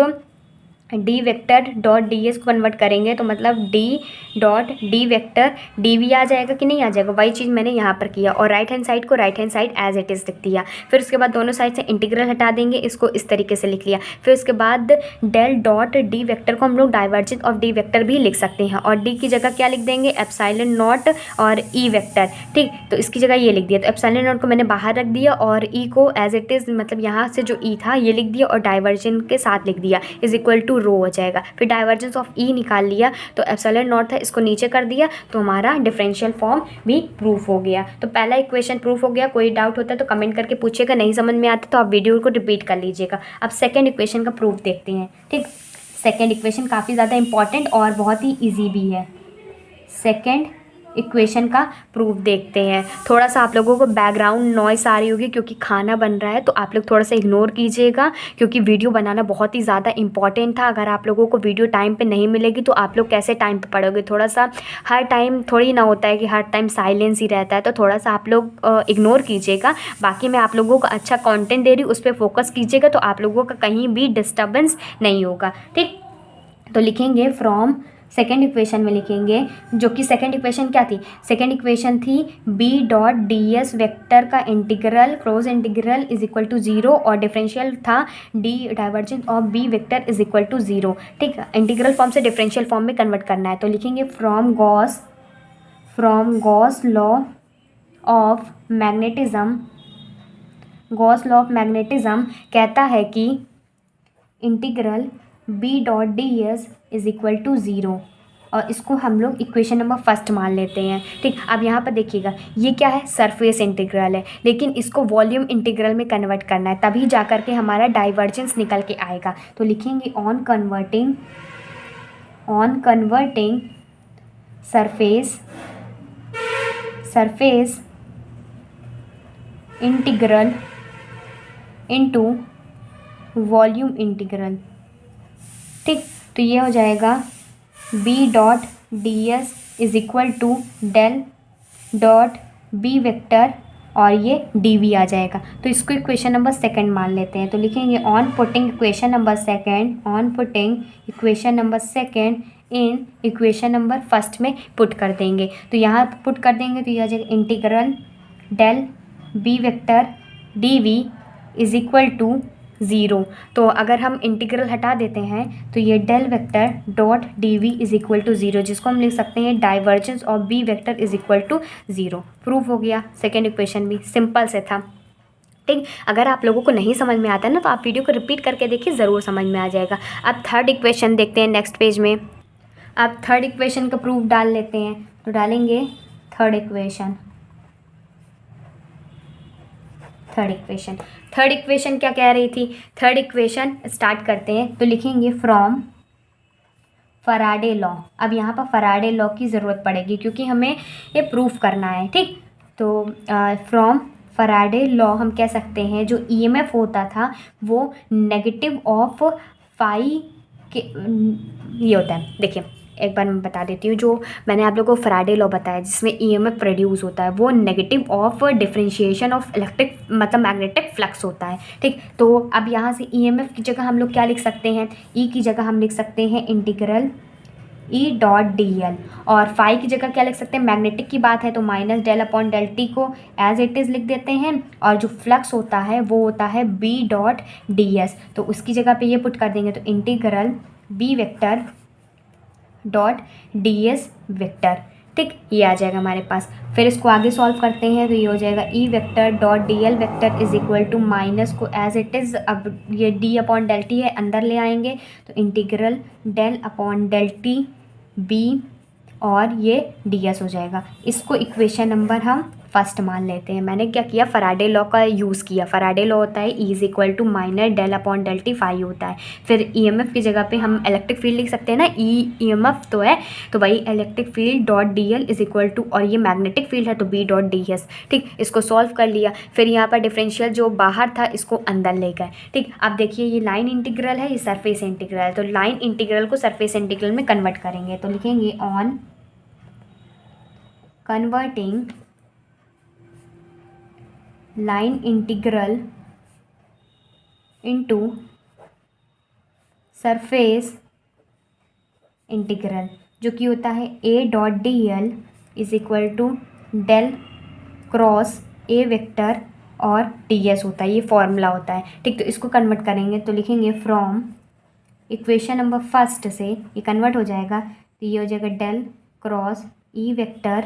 D vector dot D S को कन्वर्ट करेंगे तो मतलब D dot D vector D V आ जाएगा कि नहीं आ जाएगा, वही चीज़ मैंने यहाँ पर किया और राइट हैंड साइड को right hand side as it is लिख दिया। फिर उसके बाद दोनों साइड से इंटीग्रल हटा देंगे, इसको इस तरीके से लिख लिया। फिर उसके बाद डेल डॉट डी वेक्टर को हम लोग डाइवर्जेंस ऑफ डी वेक्टर भी लिख सकते हैं और डी की जगह क्या लिख देंगे, एप्सिलॉन नॉट और ई वेक्टर। ठीक, तो इसकी जगह ये लिख दिया। तो एप्सिलॉन नॉट को मैंने बाहर रख दिया और ई को एज इट इज़ मतलब यहाँ से जो ई था ये लिख दिया और डाइवर्जेंस के साथ लिख दिया इज इक्वल टू रो हो जाएगा। फिर डाइवर्जेंस ऑफ ई निकाल लिया तो एप्सिलॉन नॉट था, इसको नीचे कर दिया तो हमारा डिफरेंशियल फॉर्म भी प्रूफ हो गया। तो पहला इक्वेशन प्रूफ हो गया। कोई डाउट होता है तो कमेंट करके पूछिएगा, नहीं समझ में आता तो आप वीडियो को रिपीट कर लीजिएगा। अब सेकेंड इक्वेशन का प्रूफ देखते हैं। ठीक, सेकेंड इक्वेशन काफ़ी ज़्यादा इंपॉर्टेंट और बहुत ही ईजी भी है। सेकेंड इक्वेशन का प्रूफ देखते हैं। थोड़ा सा आप लोगों को बैकग्राउंड नॉइस आ रही होगी क्योंकि खाना बन रहा है, तो आप लोग थोड़ा सा इग्नोर कीजिएगा क्योंकि वीडियो बनाना बहुत ही ज़्यादा इंपॉर्टेंट था। अगर आप लोगों को वीडियो टाइम पे नहीं मिलेगी तो आप लोग कैसे टाइम पे पढ़ोगे। थोड़ा सा हर टाइम थोड़ी ना होता है कि हर टाइम साइलेंस ही रहता है, तो थोड़ा सा आप लोग इग्नोर कीजिएगा। बाकी मैं आप लोगों को अच्छा कॉन्टेंट दे रही हूँ, उस पर फोकस कीजिएगा तो आप लोगों का कहीं भी डिस्टर्बेंस नहीं होगा। ठीक, तो लिखेंगे फ्रॉम सेकेंड इक्वेशन में लिखेंगे, जो कि सेकेंड इक्वेशन क्या थी, सेकेंड इक्वेशन थी b dot D S vector का integral cross integral is equal to 0 और डिफरेंशियल था d divergence of b vector is equal to 0। ठीक है, इंटीग्रल फॉर्म से डिफरेंशियल फॉर्म में कन्वर्ट करना है तो लिखेंगे from Gauss law of magnetism. Gauss law of magnetism कहता है कि integral b dot D S is equal to 0 और इसको हम लोग इक्वेशन नंबर फर्स्ट मान लेते हैं। ठीक, अब यहाँ पर देखिएगा ये क्या है, सरफेस इंटीग्रल है, लेकिन इसको वॉल्यूम इंटीग्रल में कन्वर्ट करना है तभी जा कर के हमारा डाइवर्जेंस निकल के आएगा। तो लिखेंगे on converting surface integral into volume integral. ठीक, तो ये हो जाएगा b dot D S is equal to del dot b vector और ये dv आ जाएगा। तो इसको इक्वेशन नंबर सेकंड मान लेते हैं तो लिखेंगे on putting equation number second in equation number first में पुट कर देंगे। तो यहाँ पुट कर देंगे तो ये आ जाएगा integral del b vector dv is equal to 0। तो अगर हम इंटीग्रल हटा देते हैं तो ये del vector dot d v is equal to 0, जिसको हम लिख सकते हैं divergence of B vector is equal to 0। Proof हो गया सेकेंड इक्वेशन भी, सिंपल से था। ठीक, अगर आप लोगों को नहीं समझ में आता है ना तो आप वीडियो को रिपीट करके देखिए, ज़रूर समझ में आ जाएगा। अब थर्ड इक्वेशन देखते हैं नेक्स्ट पेज में। अब थर्ड इक्वेशन का प्रूफ डाल लेते हैं तो डालेंगे थर्ड इक्वेशन क्या कह रही थी, थर्ड इक्वेशन स्टार्ट करते हैं तो लिखेंगे फ्रॉम फराडे लॉ। अब यहाँ पर फराडे लॉ की ज़रूरत पड़ेगी क्योंकि हमें ये प्रूफ करना है। ठीक, तो फ्रॉम फराडे लॉ हम कह सकते हैं जो ईएमएफ होता था वो नेगेटिव ऑफ फाई के ये होता है। देखिए एक बार मैं बता देती हूँ, जो मैंने आप लोगों को फराडे लॉ बताया जिसमें ईएमएफ प्रोड्यूस होता है वो negative of differentiation of electric मतलब मैग्नेटिक फ्लक्स होता है। ठीक, तो अब यहाँ से ईएमएफ की जगह हम लोग क्या लिख सकते हैं, ई की जगह हम लिख सकते हैं integral E dot D L और फाई की जगह क्या लिख सकते हैं, मैग्नेटिक की बात है तो minus del upon del t को एज इट इज़ लिख देते हैं और जो फ्लक्स होता है वो होता है बी डॉट डी एस, तो उसकी जगह पे ये पुट कर देंगे तो integral B vector dot D S vector. ठीक, ये आ जाएगा हमारे पास। फिर इसको आगे सॉल्व करते हैं तो ये हो जाएगा E vector dot D L vector is equal to minus को एज इट इज़, अब ये डी अपॉन डेल टी है अंदर ले आएंगे तो integral del upon del t B और ये डी एस हो जाएगा। इसको इक्वेशन नंबर हम फर्स्ट मान लेते हैं। मैंने क्या किया, फराडे लॉ का यूज़ किया। फराडे लॉ होता है E is equal to minus del upon del t phi होता है। फिर ईएमएफ की जगह पे हम इलेक्ट्रिक फील्ड लिख सकते हैं ना, ईएमएफ तो है तो भाई electric field dot D l is equal to और ये मैग्नेटिक फील्ड है तो बी डॉट डी एस। ठीक, इसको सॉल्व कर लिया। फिर यहाँ पर डिफरेंशियल जो बाहर था इसको अंदर ले गए। ठीक, अब देखिए ये लाइन इंटीग्रल है, ये सरफेस इंटीग्रल है, तो लाइन इंटीग्रल को सरफेस इंटीग्रल में कन्वर्ट करेंगे तो लिखेंगे on converting line integral into surface integral जो कि होता है A dot D l is equal to del cross A vector और डी एस होता है, ये फॉर्मूला होता है। ठीक, तो इसको कन्वर्ट करेंगे तो लिखेंगे फ्रॉम इक्वेशन नंबर फर्स्ट से ये कन्वर्ट हो जाएगा, तो ये हो जाएगा del cross E vector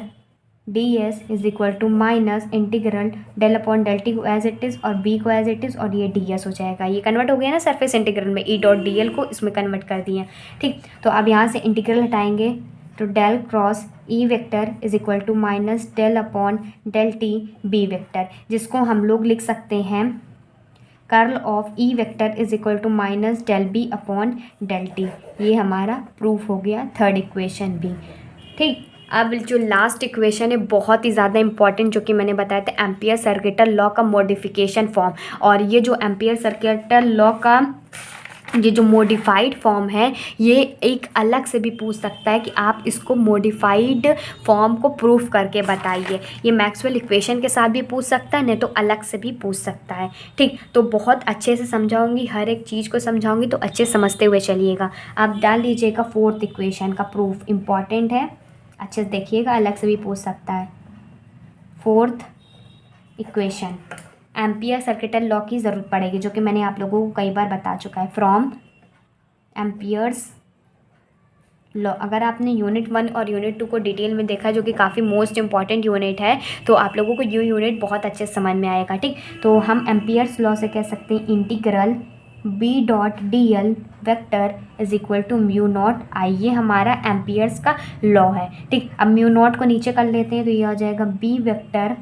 D S is equal to minus integral del upon del t को एज इट इज़ और बी को एज इट इज़ और ये डी एस हो जाएगा। ये कन्वर्ट हो गया ना सरफेस इंटीग्रल में, ई डॉट डी एल को इसमें कन्वर्ट कर दिया। ठीक, तो अब यहाँ से इंटीग्रल हटाएंगे तो del cross E vector is equal to minus del upon del t B vector, जिसको हम लोग लिख सकते हैं curl of E vector is equal to minus del B upon del T. ये हमारा प्रूफ हो गया थर्ड इक्वेशन भी। ठीक, अब जो लास्ट इक्वेशन है बहुत ही ज़्यादा इंपॉर्टेंट, जो कि मैंने बताया था एम्पियर सर्किटल लॉ का मॉडिफिकेशन फॉर्म। और ये जो एम्पियर सर्किटल लॉ का ये जो मॉडिफाइड फॉर्म है, ये एक अलग से भी पूछ सकता है कि आप इसको मॉडिफाइड फॉर्म को प्रूफ करके बताइए। ये मैक्सवेल इक्वेशन के साथ भी पूछ सकता है, नहीं तो अलग से भी पूछ सकता है। ठीक, तो बहुत अच्छे से समझाऊंगी, हर एक चीज़ को समझाऊंगी, तो अच्छे समझते हुए चलिएगा। आप डाल लीजिएगा फोर्थ इक्वेशन का प्रूफ, इम्पॉर्टेंट है, अच्छे से देखिएगा, अलग से भी पूछ सकता है। Fourth equation ampere circuital law की ज़रूरत पड़ेगी, जो कि मैंने आप लोगों को कई बार बता चुका है। फ्रॉम एम्पियर्स लॉ, अगर आपने यूनिट 1 और यूनिट 2 को डिटेल में देखा, जो कि काफ़ी मोस्ट इंपॉर्टेंट यूनिट है, तो आप लोगों को ये यूनिट बहुत अच्छे से समझ में आएगा। ठीक, तो हम एम्पियर्स लॉ से कह सकते हैं integral B dot D L vector is equal to mu naught I, ये हमारा एम्पियर्स का लॉ है। ठीक, अब म्यू नॉट को नीचे कर लेते हैं, तो ये आ जाएगा B vector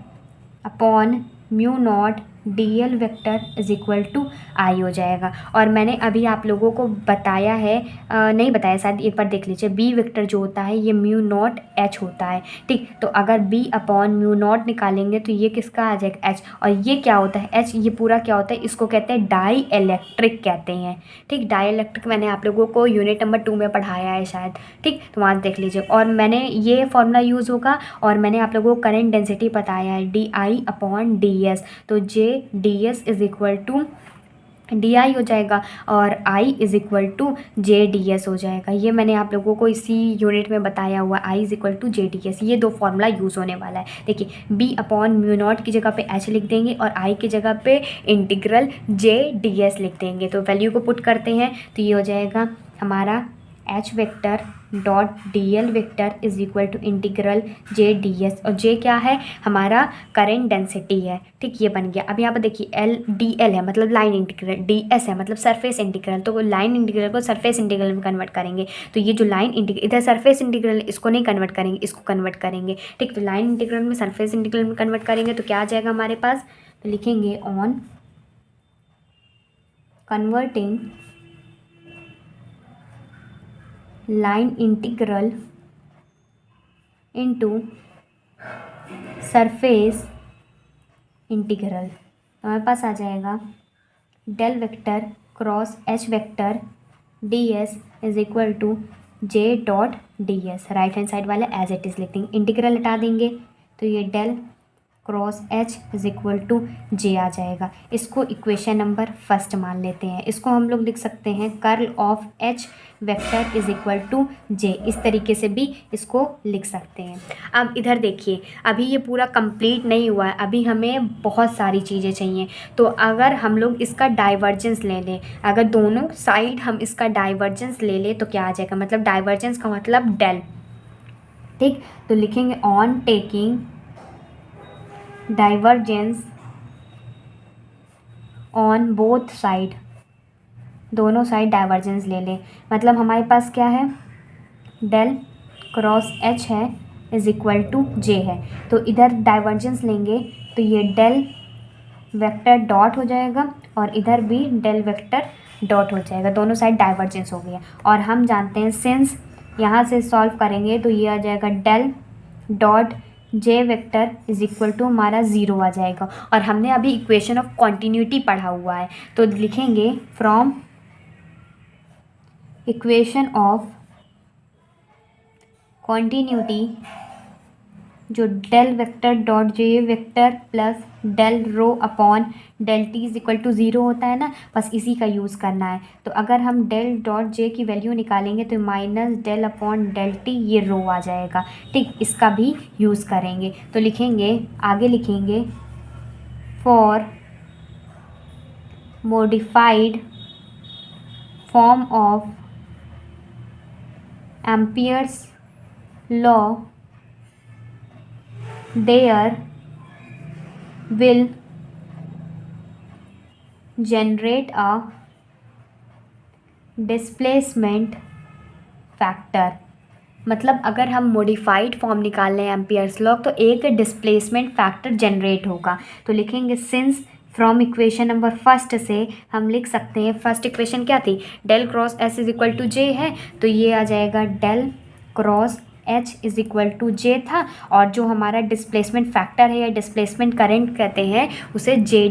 upon mu naught D L vector is equal to I हो जाएगा। और मैंने अभी आप लोगों को बताया है, नहीं बताया शायद, एक बार देख लीजिए, बी वेक्टर जो होता है ये म्यू नॉट एच होता है। ठीक, तो अगर बी अपॉन म्यू नॉट निकालेंगे तो ये किसका आ जाएगा, एच। और ये क्या होता है, एच, ये पूरा क्या होता है, इसको कहते हैं डाई इलेक्ट्रिक कहते हैं। ठीक, डाई इलेक्ट्रिक मैंने आप लोगों को यूनिट नंबर 2 में पढ़ाया है शायद। ठीक, तो वहाँ देख लीजिए, और मैंने ये फॉर्मूला यूज़ होगा, और मैंने आप लोगों को करंट डेंसिटी बताया है D I upon D S, तो J D S is equal to D I हो जाएगा और I is equal to J D S हो जाएगा। ये मैंने आप लोगों को इसी यूनिट में बताया हुआ, I is equal to J D S, ये दो फॉर्मूला यूज़ होने वाला है। देखिए, बी अपॉन म्यू नॉट की जगह पे एच लिख देंगे और आई की जगह पे इंटीग्रल जे डी एस लिख देंगे। तो वैल्यू को पुट करते हैं तो ये हो जाएगा हमारा H vector dot D L vector is equal to integral J D S, और जे क्या है, हमारा करेंट डेंसिटी है। ठीक, ये बन गया। अब यहाँ पर देखिए एल डी एल है मतलब लाइन इंटीग्रल, डी एस है मतलब सरफेस इंटीग्रल, तो लाइन इंटीग्रल को सरफेस इंटीग्रल में कन्वर्ट करेंगे। तो ये जो लाइन इंटीग्रल, इधर सरफेस इंटीग्रल, इसको नहीं कन्वर्ट करेंगे, इसको कन्वर्ट करेंगे। ठीक, तो लाइन इंटीग्रल में सरफेस इंटीग्रल में कन्वर्ट करेंगे तो क्या आ जाएगा हमारे पास, तो लिखेंगे on converting line integral into surface integral, हमारे पास आ जाएगा del vector cross H vector D S is equal to J dot D S, right hand side वाला एज इट इज़ लिख देंगे, इंटीग्रल हटा देंगे तो ये del cross H is equal to J आ जाएगा। इसको इक्वेशन नंबर फर्स्ट मान लेते हैं। इसको हम लोग लिख सकते हैं curl of H vector is equal to J, इस तरीके से भी इसको लिख सकते हैं। अब इधर देखिए, अभी ये पूरा कंप्लीट नहीं हुआ है, अभी हमें बहुत सारी चीज़ें चाहिए। तो अगर हम लोग इसका डाइवर्जेंस ले लें, अगर दोनों साइड हम इसका डाइवर्जेंस ले लें तो क्या आ जाएगा, मतलब डाइवर्जेंस का मतलब डेल। ठीक, तो लिखेंगे on taking divergence on both side, दोनों साइड डाइवर्जेंस ले लें, मतलब हमारे पास क्या है, डेल क्रॉस एच है इज इक्वल टू जे है। तो इधर डाइवर्जेंस लेंगे तो ये डेल वेक्टर डॉट हो जाएगा और इधर भी डेल वेक्टर डॉट हो जाएगा, दोनों साइड डाइवर्जेंस हो गया। और हम जानते हैं सिंस यहाँ से सॉल्व करेंगे तो ये आ जाएगा del dot J vector is equal to हमारा 0 आ जाएगा। और हमने अभी इक्वेशन ऑफ कॉन्टिन्यूटी पढ़ा हुआ है, तो लिखेंगे फ्रॉम इक्वेशन ऑफ कॉन्टिन्यूटी जो del vector dot J vector plus del rho upon del T is equal to 0 होता है ना, बस इसी का यूज़ करना है। तो अगर हम डेल डॉट जे की वैल्यू निकालेंगे तो minus del upon del T ये रो आ जाएगा। ठीक, इसका भी यूज़ करेंगे। तो लिखेंगे, आगे लिखेंगे for modified form of Ampere's law, there will generate a displacement factor। मतलब अगर हम मॉडिफाइड फॉर्म निकाल लें एम्पियर्स लॉ तो एक डिस्प्लेसमेंट फैक्टर जनरेट होगा। तो लिखेंगे since from equation number first से हम लिख सकते हैं, फर्स्ट इक्वेशन क्या थी, del cross S is equal to J है, तो ये आ जाएगा del cross H is equal to J था, और जो हमारा डिस्प्लेसमेंट फैक्टर है या डिस्प्लेसमेंट करंट कहते हैं उसे जे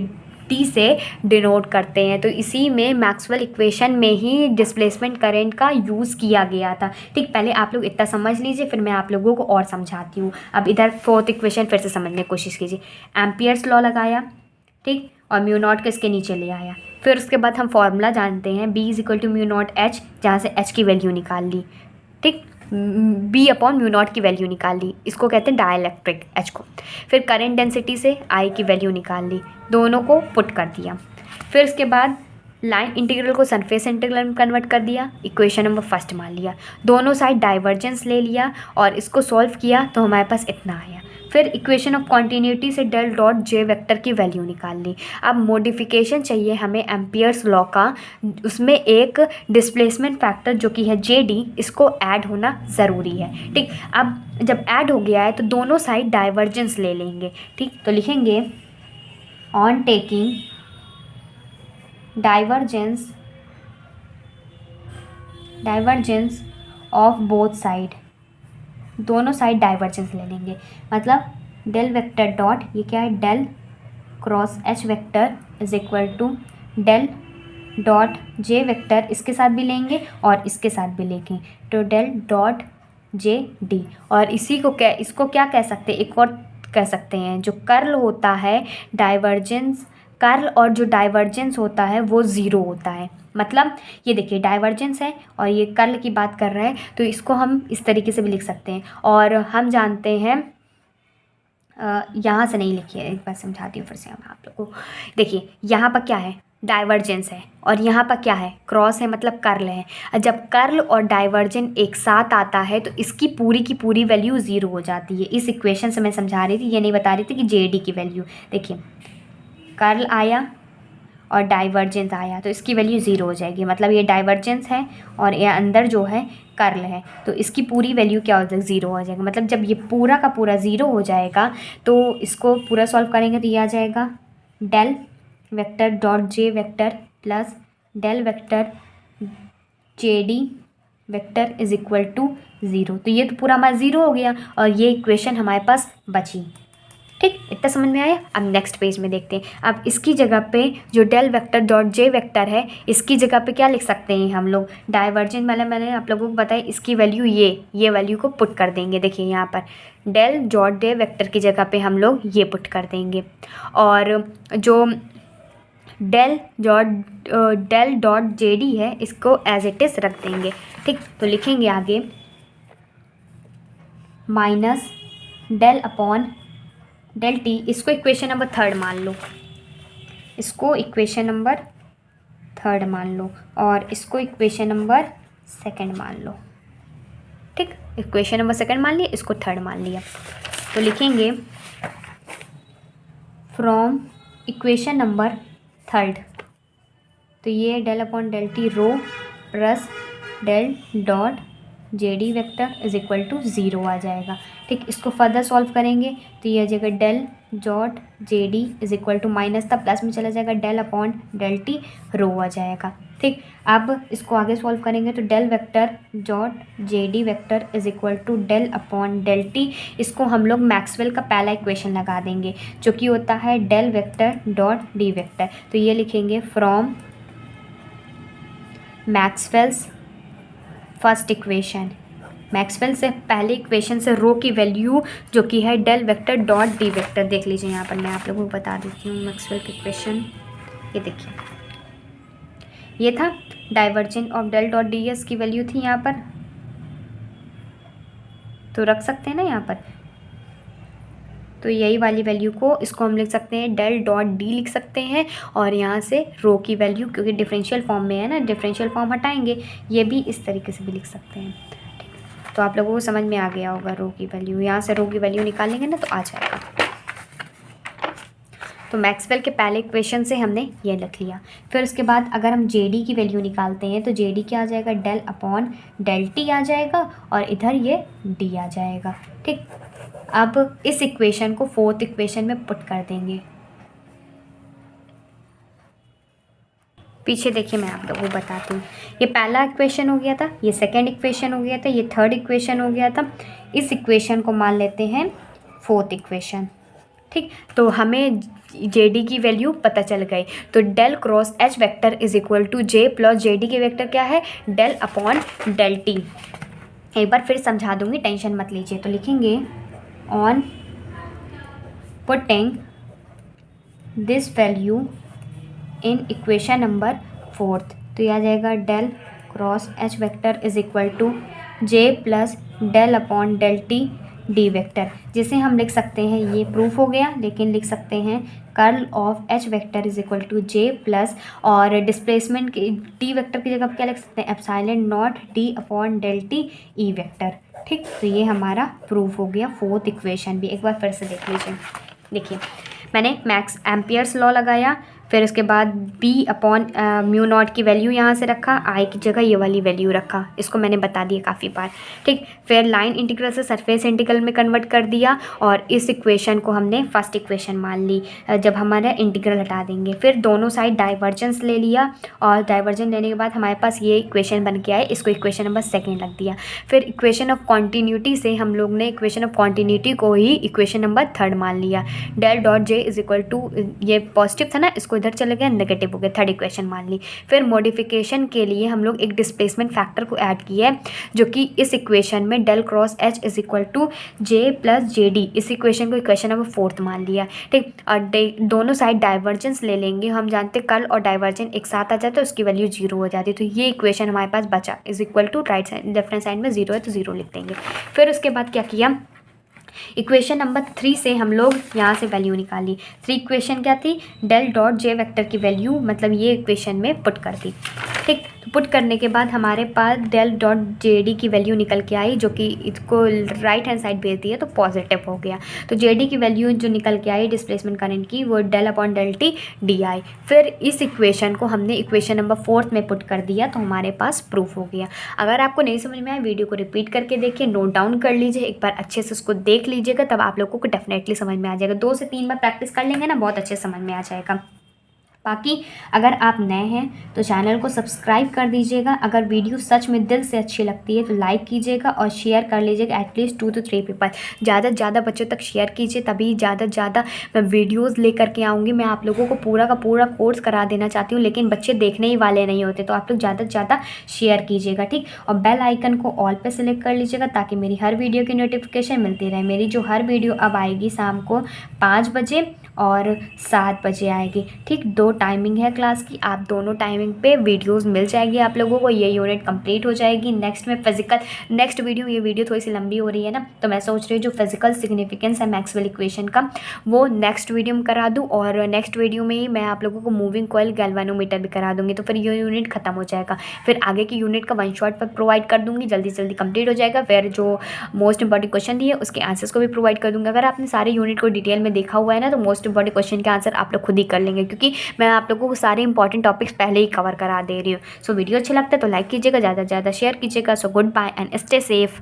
टी से डिनोट करते हैं। तो इसी में मैक्सवेल इक्वेशन में ही डिस्प्लेसमेंट करंट का यूज़ किया गया था। ठीक, पहले आप लोग इतना समझ लीजिए, फिर मैं आप लोगों को और समझाती हूँ। अब इधर फोर्थ इक्वेशन फिर से समझने की कोशिश कीजिए। एम्पियर्स लॉ लगाया, ठीक, और म्यू नॉट को इसके नीचे ले आया। फिर उसके बाद हम फॉर्मूला जानते हैं B is equal to mu naught H, जहाँ से एच की वैल्यू निकाल ली। ठीक, बी अपॉन म्यू नॉट की वैल्यू निकाल ली, इसको कहते हैं डाइलेक्ट्रिक एच को। फिर करंट डेंसिटी से आई की वैल्यू निकाल ली, दोनों को पुट कर दिया। फिर उसके बाद लाइन इंटीग्रल को सरफेस इंटीग्रल में कन्वर्ट कर दिया, इक्वेशन नंबर फर्स्ट मान लिया, दोनों साइड डाइवर्जेंस ले लिया और इसको सॉल्व किया तो हमारे पास इतना आया। फिर इक्वेशन ऑफ कॉन्टीन्यूटी से डेल डॉट जे वेक्टर की वैल्यू निकाल ली। अब मॉडिफिकेशन चाहिए हमें एम्पियर्स लॉ का, उसमें एक डिस्प्लेसमेंट फैक्टर जो कि है जे डी, इसको ऐड होना ज़रूरी है। ठीक, अब जब ऐड हो गया है तो दोनों साइड डाइवर्जेंस ले लेंगे। ठीक, तो लिखेंगे on taking divergence of both side, दोनों साइड डाइवर्जेंस ले लेंगे। मतलब डेल वेक्टर डॉट, ये क्या है, del cross H vector is equal to del dot J vector, इसके साथ भी लेंगे और इसके साथ भी लेंगे, तो डेल डॉट जे डी। और इसी को क्या, इसको क्या कह सकते हैं, एक और कह सकते हैं, जो कर्ल होता है डाइवर्जेंस, कर्ल और जो डाइवर्जेंस होता है वो ज़ीरो होता है। मतलब ये देखिए डाइवर्जेंस है और ये कर्ल की बात कर रहे हैं, तो इसको हम इस तरीके से भी लिख सकते हैं। और हम जानते हैं, यहाँ से नहीं लिखिए, एक बार समझाती हूँ फिर से हम आप लोगों को। देखिए यहाँ पर क्या है, डाइवर्जेंस है, और यहाँ पर क्या है, क्रॉस है, मतलब कर्ल है। जब कर्ल और डाइवर्जेंस एक साथ आता है तो इसकी पूरी की पूरी वैल्यू ज़ीरो हो जाती है। इस इक्वेशन से मैं समझा रही थी, ये नहीं बता रही थी कि जे डी की वैल्यू। देखिए कर्ल आया और डाइवर्जेंस आया तो इसकी वैल्यू ज़ीरो हो जाएगी, मतलब ये डाइवर्जेंस है और ये अंदर जो है कर्ल है, तो इसकी पूरी वैल्यू क्या हो जाएगी, ज़ीरो हो जाएगा। मतलब जब ये पूरा का पूरा ज़ीरो हो जाएगा तो इसको पूरा सॉल्व करेंगे तो ये आ जाएगा del vector dot J vector plus del vector J D vector is equal to zero. तो ये तो पूरा हमारा ज़ीरो हो गया और ये इक्वेशन हमारे पास बची। ठीक, इतना समझ में आया। अब नेक्स्ट पेज में देखते हैं। अब इसकी जगह पे जो del vector dot J vector है, इसकी जगह पे क्या लिख सकते हैं हम लोग, डाइवर्जेंस वाला मैंने आप लोगों को बताया, इसकी वैल्यू ये वैल्यू को पुट कर देंगे। देखिए यहाँ पर डेल डॉट जे वेक्टर की जगह पे हम लोग ये पुट कर देंगे, और जो डेल डॉट जे डी है इसको एज इट इज़ रख देंगे। ठीक, तो लिखेंगे आगे minus del upon del T, इसको इक्वेशन नंबर थर्ड मान लो, इसको इक्वेशन नंबर थर्ड मान लो, और इसको इक्वेशन नंबर सेकंड मान लो। ठीक, इक्वेशन नंबर सेकंड मान लिया, इसको थर्ड मान लिया। तो लिखेंगे फ्रॉम इक्वेशन नंबर थर्ड, तो ये del upon del T rho plus del dot J D vector is equal to zero आ जाएगा। ठीक, इसको फर्दर सॉल्व करेंगे तो ये आ जाएगा del dot J D is equal to minus था प्लस में चला जाएगा del upon del T rho आ जाएगा। ठीक, अब इसको आगे सॉल्व करेंगे तो del vector dot J D vector is equal to del upon del T, इसको हम लोग मैक्सवेल का पहला इक्वेशन लगा देंगे जो कि होता है del vector dot D vector. तो ये लिखेंगे from Maxwell's first equation, Maxwell से पहले इक्वेशन से रो की वैल्यू जो कि है del vector dot D vector, देख लीजिए यहाँ पर मैं आप लोगों को बता देती हूँ मैक्सवेल की इक्वेशन। ये देखिए, ये था divergent of del dot D S की वैल्यू थी यहाँ पर, तो रख सकते हैं ना यहाँ पर। तो यही वाली वैल्यू को, इसको हम लिख सकते हैं डेल डॉट डी लिख सकते हैं, और यहाँ से रो की वैल्यू, क्योंकि डिफरेंशियल फॉर्म में है ना, डिफरेंशियल फॉर्म हटाएंगे, ये भी इस तरीके से भी लिख सकते हैं। तो आप लोगों को समझ में आ गया होगा रो की वैल्यू, यहाँ से रो की वैल्यू निकालेंगे ना तो आ जाएगा। तो मैक्सवेल के पहले इक्वेशन से हमने ये लिख लिया। फिर उसके बाद अगर हम जे डी की वैल्यू निकालते हैं तो जे डी क्या आ जाएगा, डेल अपॉन डेल टी आ जाएगा, और इधर ये डी आ जाएगा। ठीक, अब इस इक्वेशन को फोर्थ इक्वेशन में पुट कर देंगे। पीछे देखिए मैं आप लोगों को बताती हूँ, ये पहला इक्वेशन हो गया था, ये सेकंड इक्वेशन हो गया था, ये थर्ड इक्वेशन हो गया था। इस इक्वेशन को मान लेते हैं फोर्थ इक्वेशन। ठीक, तो हमें जे डी की वैल्यू पता चल गई। तो del cross H vector is equal to J plus J D के वेक्टर क्या है, डेल अपॉन डेल टी। एक बार फिर समझा दूंगी, टेंशन मत लीजिए। तो लिखेंगे on putting this value in equation number fourth, तो यह आ जाएगा del cross H vector is equal to J plus del upon del T D vector, जिसे हम लिख सकते हैं, ये प्रूफ हो गया, लेकिन लिख सकते हैं curl of H vector is equal to J plus, और डिस्प्लेसमेंट की डी वेक्टर की जगह क्या लिख सकते हैं, epsilon naught D upon del T E vector. ठीक, तो ये हमारा प्रूफ हो गया फोर्थ इक्वेशन भी। एक बार फिर से देख लीजिए। देखिए, मैंने मैक्स एम्पियर्स लॉ लगाया, फिर उसके बाद बी अपॉन म्यू नॉट की वैल्यू यहाँ से रखा, आई की जगह ये वाली वैल्यू रखा, इसको मैंने बता दिया काफ़ी बार। ठीक, फिर लाइन इंटीग्रल से सरफेस इंटीग्रल में कन्वर्ट कर दिया, और इस इक्वेशन को हमने फर्स्ट इक्वेशन मान ली जब हमारा इंटीग्रल हटा देंगे। फिर दोनों साइड डाइवर्जेंस ले लिया, और डाइवर्जेंस लेने के बाद हमारे पास ये इक्वेशन बन के आए, इसको इक्वेशन नंबर सेकेंड रख दिया। फिर इक्वेशन ऑफ कॉन्टीन्यूटी से हम लोग ने इक्वेशन ऑफ कॉन्टीन्यूटी को ही इक्वेशन नंबर थर्ड मान लिया, del dot J is equal to, ये पॉजिटिव था ना, इसको इधर चले गया, नेगेटिव हो गया, थर्ड इक्वेशन मान ली। फिर मॉडिफिकेशन के लिए हम लोग एक डिस्प्लेसमेंट फैक्टर को ऐड किया है, जो कि इस इक्वेशन में del cross H is equal to J plus J D, इस इक्वेशन को इक्वेशन नंबर फोर्थ मान लिया। ठीक, और दोनों साइड डाइवर्जेंस ले लेंगे, हम जानते कर्ल और डाइवर्जेंस एक साथ आ जाए तो उसकी वैल्यू जीरो हो जाती है, तो ये इक्वेशन हमारे पास बचा, is equal to right side left hand side में जीरो है तो जीरो लिख देंगे। फिर उसके बाद क्या किया, इक्वेशन नंबर 3 से हम लोग यहाँ से वैल्यू निकाली। 3 इक्वेशन क्या थी, डेल डॉट जे वेक्टर की वैल्यू, मतलब ये इक्वेशन में पुट कर दी। ठीक, तो पुट करने के बाद हमारे पास डेल डॉट जे डी की वैल्यू निकल के आई, जो कि इसको राइट हैंड साइड भेज दी है तो पॉजिटिव हो गया। तो जे डी की वैल्यू जो निकल के आई डिस्प्लेसमेंट करंट की, वो del upon del T D आई। फिर इस इक्वेशन को हमने इक्वेशन नंबर फोर्थ में पुट कर दिया, तो हमारे पास प्रूफ हो गया। अगर आपको नहीं समझ में आया, वीडियो को रिपीट करके देखिए, नोट डाउन कर लीजिए, एक बार अच्छे से उसको देख लीजिएगा, तब आप लोगों को डेफिनेटली समझ में आ जाएगा। 2 से 3 बार प्रैक्टिस कर लेंगे ना, बहुत अच्छे समझ में आ जाएगा। बाकी अगर आप नए हैं तो चैनल को सब्सक्राइब कर दीजिएगा। अगर वीडियो सच में दिल से अच्छी लगती है तो लाइक कीजिएगा और शेयर कर लीजिएगा, एटलीस्ट 2 to 3 पीपल, ज़्यादा से ज़्यादा बच्चों तक शेयर कीजिए, तभी ज़्यादा से ज़्यादा मैं वीडियोज़ लेकर के आऊँगी। मैं आप लोगों को पूरा का पूरा कोर्स करा देना चाहती हूँ, लेकिन बच्चे देखने ही वाले नहीं होते, तो आप लोग ज़्यादा से ज़्यादा शेयर कीजिएगा। ठीक, और बेल आइकन को ऑल पे सेलेक्ट कर लीजिएगा, ताकि मेरी हर वीडियो की नोटिफिकेशन मिलती रहे। मेरी जो हर वीडियो अब आएगी शाम को 5 बजे और 7 बजे आएगी। ठीक, 2 टाइमिंग है क्लास की, आप दोनों टाइमिंग पे वीडियोस मिल जाएगी आप लोगों को। ये यूनिट कंप्लीट हो जाएगी। नेक्स्ट में फिजिकल, नेक्स्ट वीडियो, ये वीडियो थोड़ी सी लंबी हो रही है ना, तो मैं सोच रही हूँ जो फिजिकल सिग्निफिकेंस है मैक्सवेल इक्वेशन का, वो नेक्स्ट वीडियो में करा दूँ, और नेक्स्ट वीडियो में ही मैं आप लोगों को मूविंग कॉइल गैल्वेनोमीटर भी करा दूँगी, तो फिर ये यूनिट खत्म हो जाएगा। फिर आगे की यूनिट का 1 शॉट पर प्रोवाइड कर दूँगी, जल्दी जल्दी कंप्लीट हो जाएगा। फिर जो मोस्ट इंपॉर्टेंट क्वेश्चन दिए उसके आंसर्स को भी प्रोवाइड कर दूँगी। अगर आपने सारे यूनिट को डिटेल में देखा हुआ है ना, तो मोस्ट इंपॉर्टेंट क्वेश्चन के आंसर आप लोग खुद ही कर लेंगे, क्योंकि मैं आप लोगों को सारे इंपॉर्टेंट टॉपिक्स पहले ही कवर करा दे रही हूँ। सो वीडियो अच्छा लगता है तो लाइक कीजिएगा, ज़्यादा से ज़्यादा शेयर कीजिएगा। So goodbye and stay safe.